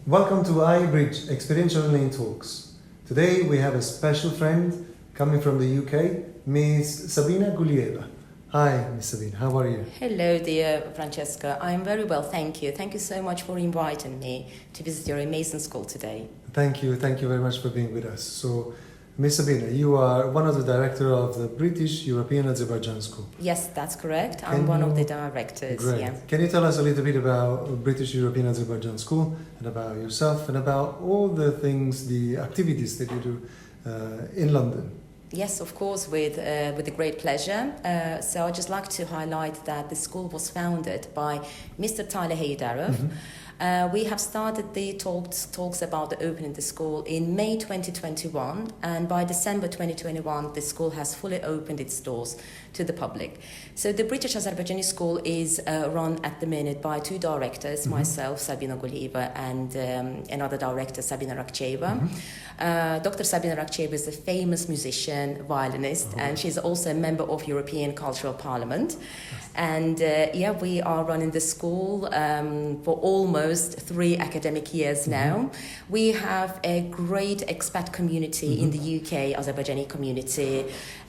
Welcome to IBridge, Experiential Learning Talks. Today we have a special friend coming from the UK, Ms. Sabina Guliyeva. Hi, Ms. Sabina, how are you? Hello, dear Francesca. I'm very well, thank you. Thank you so much for inviting me to visit your amazing school today. Thank you very much for being with us. So, Ms. Sabina, you are one of the directors of the British European Azerbaijan School. Yes, that's correct. I'm one of the directors. Great. Yeah. Can you tell us a little bit about British European Azerbaijan School and about yourself and about all the things, the activities that you do in London? Yes, of course, with a great pleasure. So I'd just like to highlight that the school was founded by Mr. Tyler Haydarov. Mm-hmm. We have started the talks about the opening the school in May 2021, and by December 2021, the school has fully opened its doors to the public. So the British Azerbaijani School is run at the minute by two directors, mm-hmm. myself, Sabina Guliyeva, and another director, Sabina Rakcheva. Mm-hmm. Dr. Sabina Rakcheva is a famous musician, violinist, and she's also a member of European Cultural Parliament. And we are running the school for almost 3 academic years now. We have a great expat community in the UK, Azerbaijani community,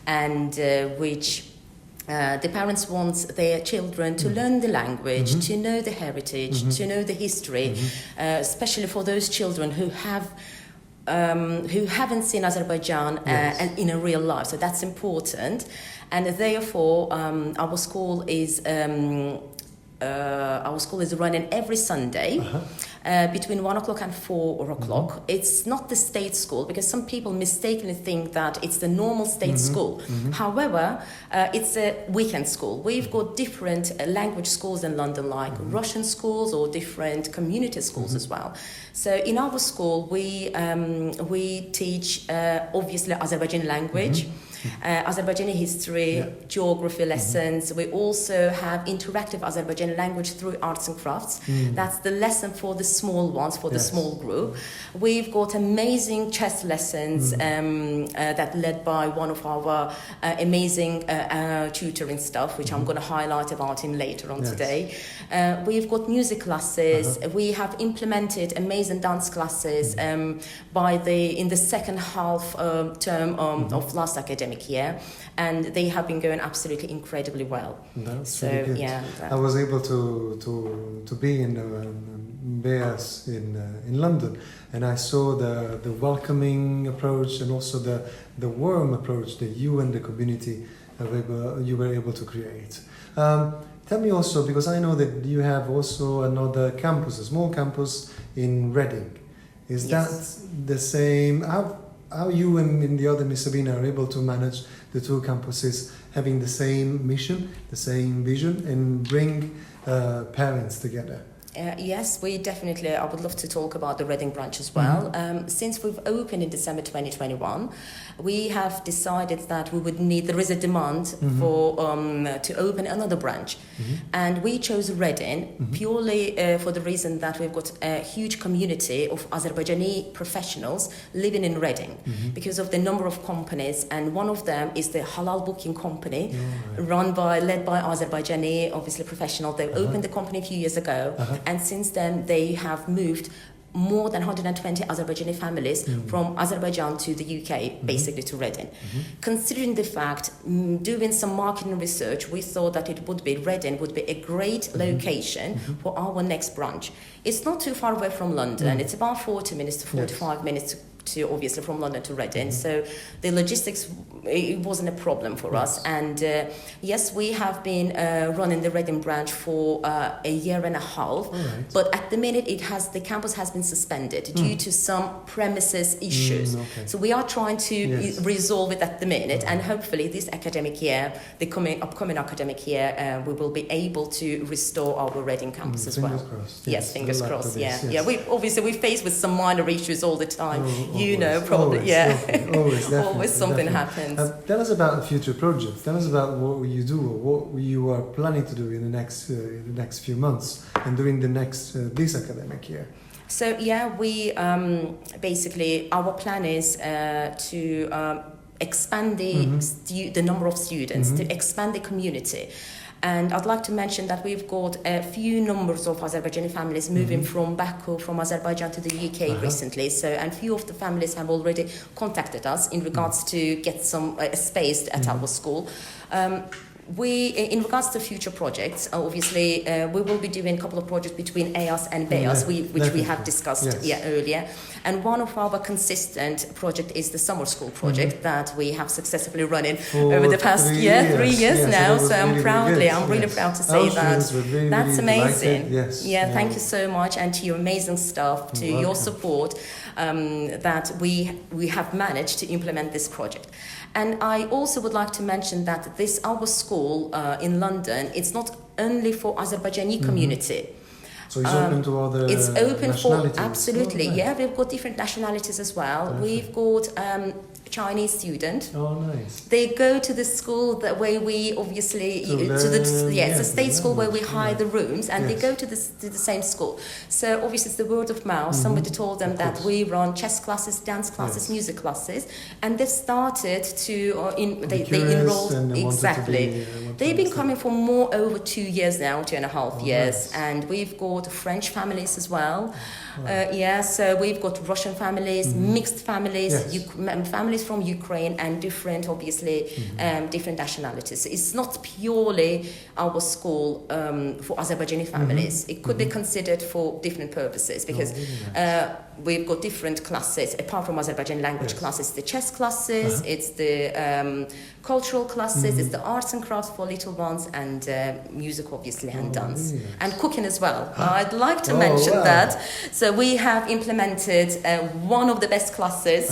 and which the parents want their children to learn the language, to know the heritage, to know the history, especially for those children who haven't seen Azerbaijan in a real life. So that's important. And therefore, our school is running every Sunday between 1 o'clock and 4 o'clock. It's not the state school because some people mistakenly think that it's the normal state school. However, it's a weekend school. We've got different language schools in London, like Russian schools or different community schools as well. So in our school, we teach obviously Azerbaijani language. Azerbaijani history, geography lessons. We also have interactive Azerbaijani language through arts and crafts. That's the lesson for the small ones, for the small group. We've got amazing chess lessons that led by one of our amazing tutoring staff, which I'm going to highlight about him later on today. We've got music classes. We have implemented amazing dance classes in the second half term of last academic year, and they have been going absolutely incredibly well. That's really good. Yeah, I was able to be in BEAS in London, and I saw the welcoming approach and also the warm approach that you and the community you were able to create. Tell me also, because I know that you have also another campus, a small campus in Reading. Is that the same? How you and the other Ms. Sabina are able to manage the two campuses having the same mission, the same vision, and bring parents together? Yes, we definitely, I would love to talk about the Reading branch as well. Since we've opened in December 2021, we have decided that there is a demand for to open another branch. And we chose Reading purely for the reason that we've got a huge community of Azerbaijani professionals living in Reading because of the number of companies, and one of them is the halal booking company led by Azerbaijani, obviously professional. They opened the company a few years ago. And since then, they have moved more than 120 Azerbaijani families from Azerbaijan to the UK, basically to Reading. Considering the fact, doing some marketing research, we thought that Reading would be a great location for our next branch. It's not too far away from London. It's about 40 minutes to 45 minutes to obviously from London to Reading. So the logistics, it wasn't a problem for us. And yes, we have been running the Reading branch for a year and a half. But at the minute, the campus has been suspended due to some premises issues. So we are trying to resolve it at the minute, and hopefully this academic year, upcoming academic year, we will be able to restore our Reading campus as well. Crossed. Yes, fingers crossed. We face with some minor issues all the time. Always something happens. Tell us about future projects. Tell us about what you do or what you are planning to do in the next few months and during this academic year. So we basically our plan is to expand the number of students, to expand the community. And I'd like to mention that we've got a few numbers of Azerbaijani families moving from Baku, from Azerbaijan to the UK recently. So, and few of the families have already contacted us in regards to get some space at our school. In regards to future projects, obviously, we will be doing a couple of projects between EAS and BEAS, which we have discussed earlier. And one of our consistent project is the summer school project that we have successfully running over the past 3 years now. So I'm really proud to say that. That's amazing. Thank you so much, and to your amazing staff, to your support, that we have managed to implement this project. And I also would like to mention that our school in London, it's not only for Azerbaijani community. So it's open to other It's open for, absolutely, we've got different nationalities as well. Perfect. We've got Chinese student. Oh, nice. They go to the school that way we obviously it's a state school where we hire the rooms, and they go to the same school. So obviously it's the word of mouth. Somebody told them that we run chess classes, dance classes, music classes, and they've started to they enrolled exactly. They've been coming for over 2 years now, 2.5 years, nice. And we've got French families as well. So we've got Russian families, mixed families, families from Ukraine, and different, obviously, different nationalities. It's not purely our school for Azerbaijani families. It could be considered for different purposes, because we've got different classes. Apart from Azerbaijani language classes, the chess classes, it's the cultural classes, it's the arts and crafts for little ones, and music, obviously, and dance. And cooking as well. I'd like to mention that. So we have implemented one of the best classes.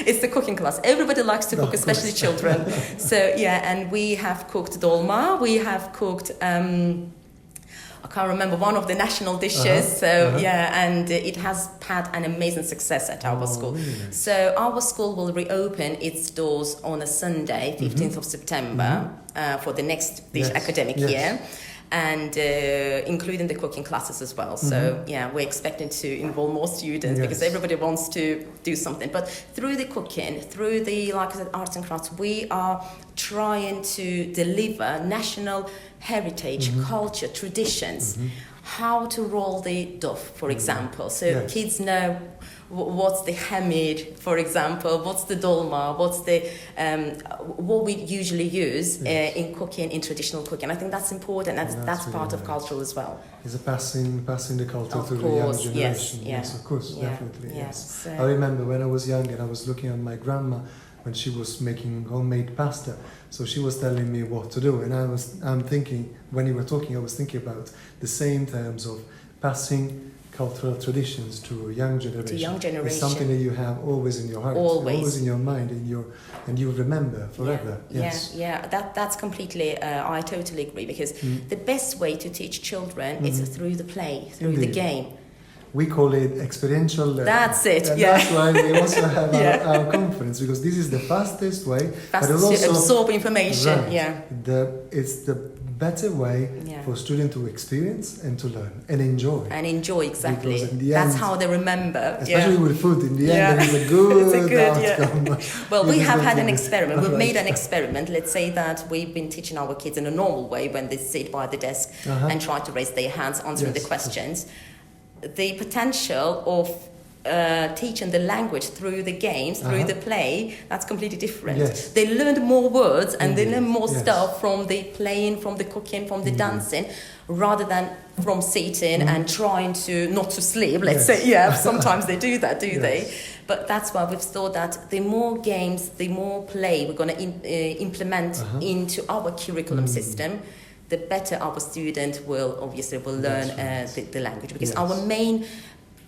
It's the cooking class. Everybody likes to cook, especially children. So, and we have cooked dolma. We have cooked... I can't remember one of the national dishes. And it has had an amazing success at our school. Really nice. So our school will reopen its doors on a Sunday, 15th of September, for the next academic year. And including the cooking classes as well. So we're expecting to involve more students because everybody wants to do something. But through the cooking, through the, like I said, arts and crafts, we are trying to deliver national heritage, culture, traditions, how to roll the dough, for example. So kids know what's the hamid, for example, what's the dolma, what's the what we usually use in cooking, in traditional cooking. I think that's important, and that's really part of cultural as well. It's a passing the culture to the young generation. Yes, of course, definitely. Yes. So I remember when I was young and I was looking at my grandma when she was making homemade pasta. So she was telling me what to do, and I'm thinking, when you were talking, I was thinking about the same terms of passing cultural traditions to young generation. It's something that you have always in your heart, always in your mind, and you remember forever. That's completely. I totally agree, because the best way to teach children is through the play, through the game. We call it experiential learning. That's it. And that's why we also have our conference, because this is the fastest way to absorb information. It's the better way for students to experience and to learn and enjoy. Exactly. That's how they remember. Especially with food. In the end, there is a good outcome. Well, we have had an experiment. We've made an experiment. Let's say that we've been teaching our kids in a normal way when they sit by the desk and try to raise their hands, answering the questions. The potential of teaching the language through the games, through the play, that's completely different. They learned more words and they learned more stuff from the playing, from the cooking, from the dancing, rather than from sitting and trying to not to sleep. Let's say, sometimes they do that, they? But that's why we've thought that the more games, the more play we're going to implement into our curriculum system, the better our student will learn the language. Because our main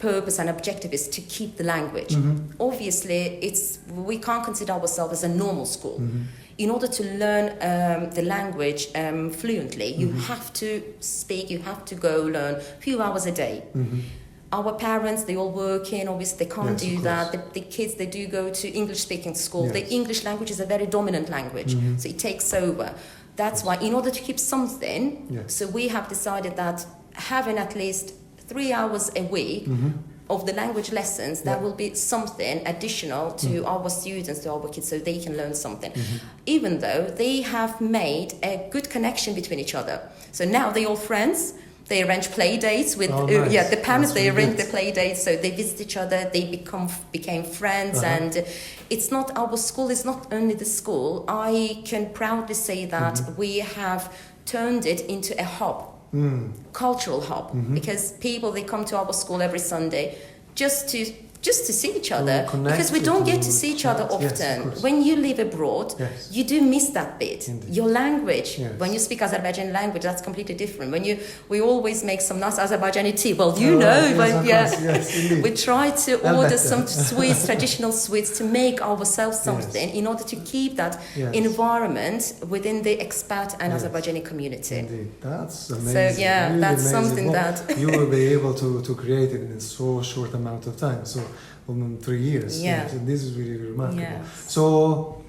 purpose and objective is to keep the language. Obviously, we can't consider ourselves as a normal school. In order to learn the language fluently, you have to speak, you have to go learn a few hours a day. Our parents, they all working, obviously they can't do that. The kids, they do go to English-speaking school. The English language is a very dominant language, so it takes over. That's why, in order to keep something, so we have decided that having at least 3 hours a week of the language lessons, there will be something additional to our students, to our kids, so they can learn something. Even though they have made a good connection between each other. So now they're all friends. They arrange play dates with nice. The parents. That's they really arrange good. the play dates, so they visit each other. They became friends, and it's not, our school is not only the school. I can proudly say that we have turned it into a hub, cultural hub, because people, they come to our school every Sunday just to see each other, because we don't get to see each other often. Yes, when you live abroad, you do miss that bit. Indeed. Your language, when you speak Azerbaijani language, that's completely different. We always make some nice Azerbaijani tea. Well, we try to order some sweets, traditional sweets, to make ourselves something in order to keep that environment within the expat and Azerbaijani community. Indeed, that's amazing. So really that's amazing. something that you will be able to create it in so short amount of time. So 3 years. Yeah. So this is really remarkable. Yeah. So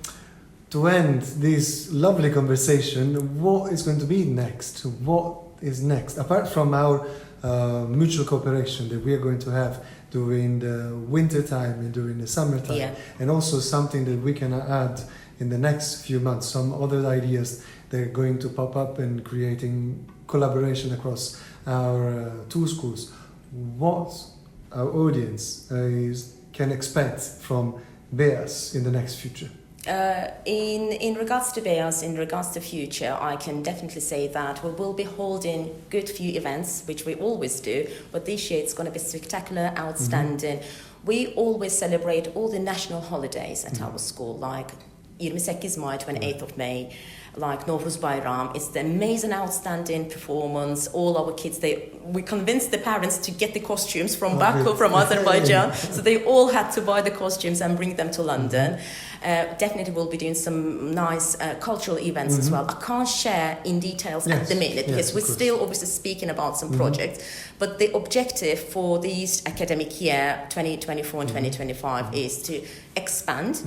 to end this lovely conversation, what is going to be next? What is next? Apart from our mutual cooperation that we are going to have during the winter time and during the summer time, and also something that we can add in the next few months, some other ideas that are going to pop up and creating collaboration across our two schools. What our audience can expect from BEAS in the next future? In regards to BEAS, in regards to future, I can definitely say that we will be holding good few events, which we always do, but this year it's going to be spectacular, outstanding. We always celebrate all the national holidays at our school, like 28 May, 28th of May, like Novruz Bayram. It's the amazing, outstanding performance. All our kids, we convinced the parents to get the costumes from Baku, from Azerbaijan. So they all had to buy the costumes and bring them to London. Definitely we'll be doing some nice cultural events as well. I can't share in details at the minute, because we're still obviously speaking about some projects. But the objective for this academic year, 2024 and 2025, is to expand,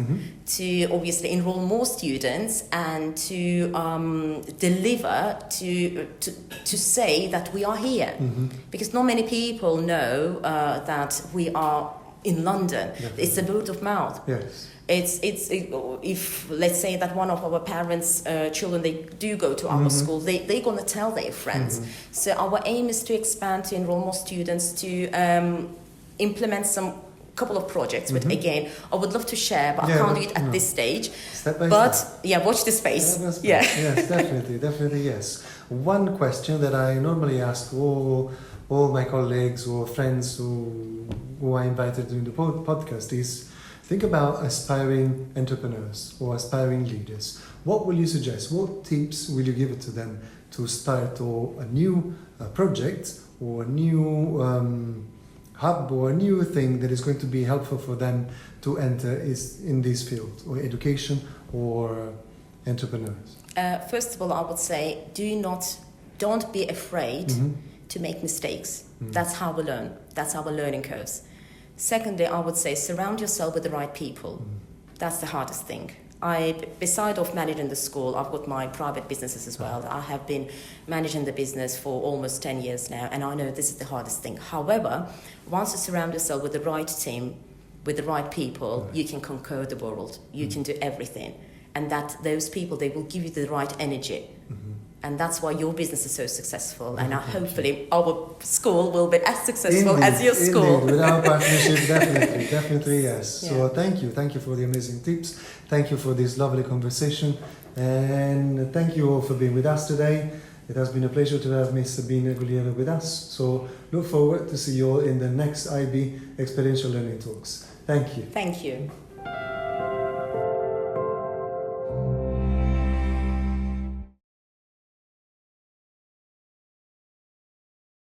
to obviously enroll more students, and to deliver, to say that we are here. Because not many people know that we are in London. It's a word of mouth. Yes. If let's say that one of our parents' children, they do go to our school, they're going to tell their friends. So our aim is to expand, to enroll more students, to implement some couple of projects, but again, I would love to share, but I can't do it at this stage. Step by step. Watch the space. Yes, definitely, yes. One question that I normally ask all my colleagues or friends who I invited during the podcast is, think about aspiring entrepreneurs or aspiring leaders. What will you suggest? What tips will you give it to them to start a new project or a new hub or a new thing that is going to be helpful for them to enter in this field, or education or entrepreneurs? First of all, I would say don't be afraid to make mistakes. That's how we learn. That's our learning curves. Secondly, I would say surround yourself with the right people. That's the hardest thing. Beside of managing the school, I've got my private businesses as well. I have been managing the business for almost 10 years now, and I know this is the hardest thing. However, once you surround yourself with the right team, with the right people, you can conquer the world. You can do everything. And that those people, they will give you the right energy. And that's why your business is so successful. And hopefully our school will be as successful as your school. With our partnership, definitely yes. Yeah. So thank you for the amazing tips. Thank you for this lovely conversation. And thank you all for being with us today. It has been a pleasure to have Miss Sabina Guliyeva with us. So look forward to see you all in the next IB Experiential Learning Talks. Thank you. Thank you.